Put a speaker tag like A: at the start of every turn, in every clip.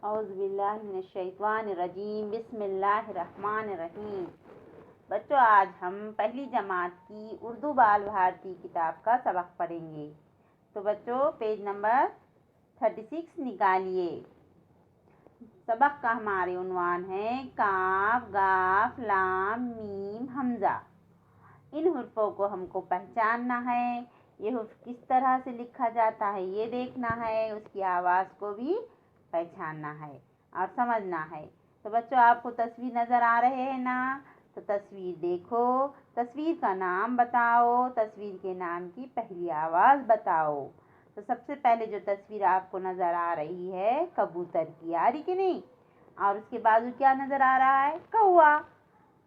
A: औज़ुबिल्लाहिमिनश्शैतानिर्रजीम बिस्मिल्लाहिर्रहमानिर्रहीम। बच्चों, आज हम पहली जमात की उर्दू बाल भारती किताब का सबक पढ़ेंगे। तो बच्चों, पेज नंबर 36 निकालिए। सबक का हमारे उन्वान है काफ, गाफ, लाम, मीम, हमज़ा। इन हुर्फों को हमको पहचानना है। ये हुर्फ किस तरह से लिखा जाता है ये देखना है। उसकी आवाज़ को भी पहचानना है और समझना है। तो बच्चों, आपको तस्वीर नज़र आ रहे हैं ना? तो तस्वीर देखो, तस्वीर का नाम बताओ, तस्वीर के नाम की पहली आवाज़ बताओ। तो सबसे पहले जो तस्वीर आपको नज़र आ रही है कबूतर की, आ रही कि नहीं? और उसके बाजू क्या नज़र आ रहा है? कौवा।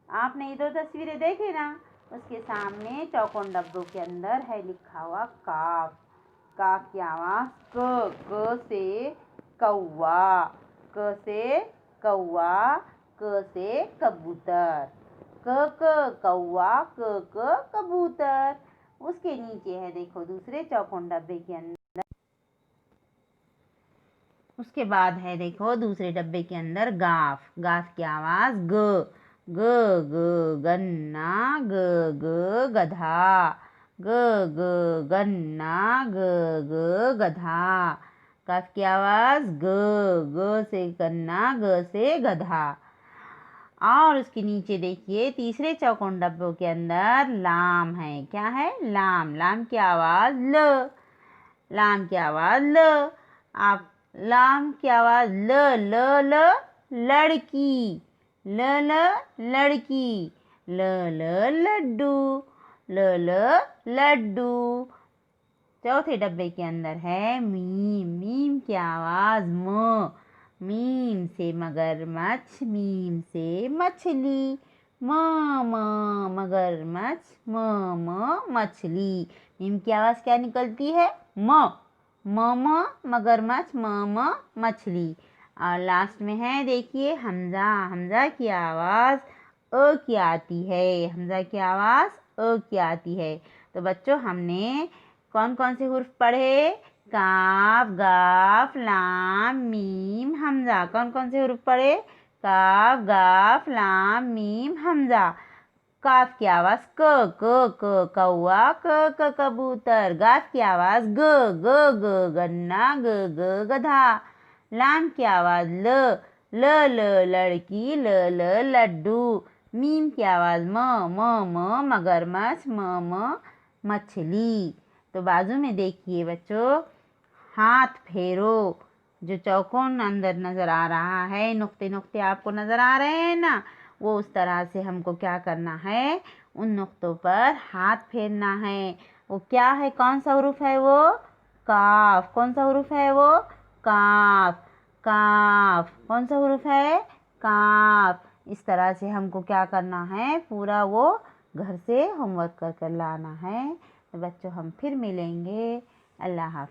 A: आपने ये दो तस्वीरें देखी ना? उसके सामने चौकोन डब्बों के अंदर है लिखा हुआ काफ। काफ की आवाज़ क से कौवा, क से कौवा, क से कबूतर, क कौवा, क कबूतर। उसके नीचे है देखो दूसरे चौकोन डब्बे के अंदर, उसके बाद है देखो दूसरे डब्बे के अंदर गाफ। गाफ की आवाज़ ग गन्ना, ग गधा, ग गन्ना, ग गधा। काफ की आवाज़ ग से गन्ना, ग से गधा। और उसके नीचे देखिए तीसरे चौकोन डब्बों के अंदर लाम है। क्या है? लाम। लाम की आवाज़ ल। लाम की आवाज़ ल। आप लाम की आवाज़ ल लड़की, ल लड़की, ल लड्डू, ल लड्डू। चौथे डब्बे के अंदर है मीम। मीम की आवाज़ म। मीम से मगरमच्छ, मीम से मछली, म मगरमच्छ, म मछली। मीम की आवाज़ क्या निकलती है? म मगरमच्छ, म मछली। और लास्ट में है देखिए हमज़ा। हमज़ा की आवाज़ अ की आती है। हमज़ा की आवाज़ अ की आती है। तो बच्चों, हमने कौन कौन से हुर्फ पढ़े? काफ, गाफ, लाम, मीम, हमज़ा। कौन कौन से हुर्फ पढ़े? काफ, गाफ, लाम, मीम, हमज़ा। काफ की आवाज़ क कौवा, क कबूतर। गाफ की आवाज़ ग गन्ना, ग गधा। लाम की आवाज़ ल लड़की, ल लड्डू। मीम की आवाज़ म मगरमच्छ, म मछली। तो बाजू में देखिए बच्चों, हाथ फेरो। जो चौकोन अंदर नज़र आ रहा है, नुक्ते नुक्ते आपको नज़र आ रहे हैं ना? वो उस तरह से हमको क्या करना है? उन नुक्तों पर हाथ फेरना है। वो क्या है? कौन सा हुरूफ है वो? काफ। कौन सा हुरूफ है वो? काफ। काफ। कौन सा हुरूफ है? काफ। इस तरह से हमको क्या करना है? पूरा वो घर से होमवर्क कर कर लाना है। तो बच्चों, हम फिर मिलेंगे। अल्लाह हाफ़िज़।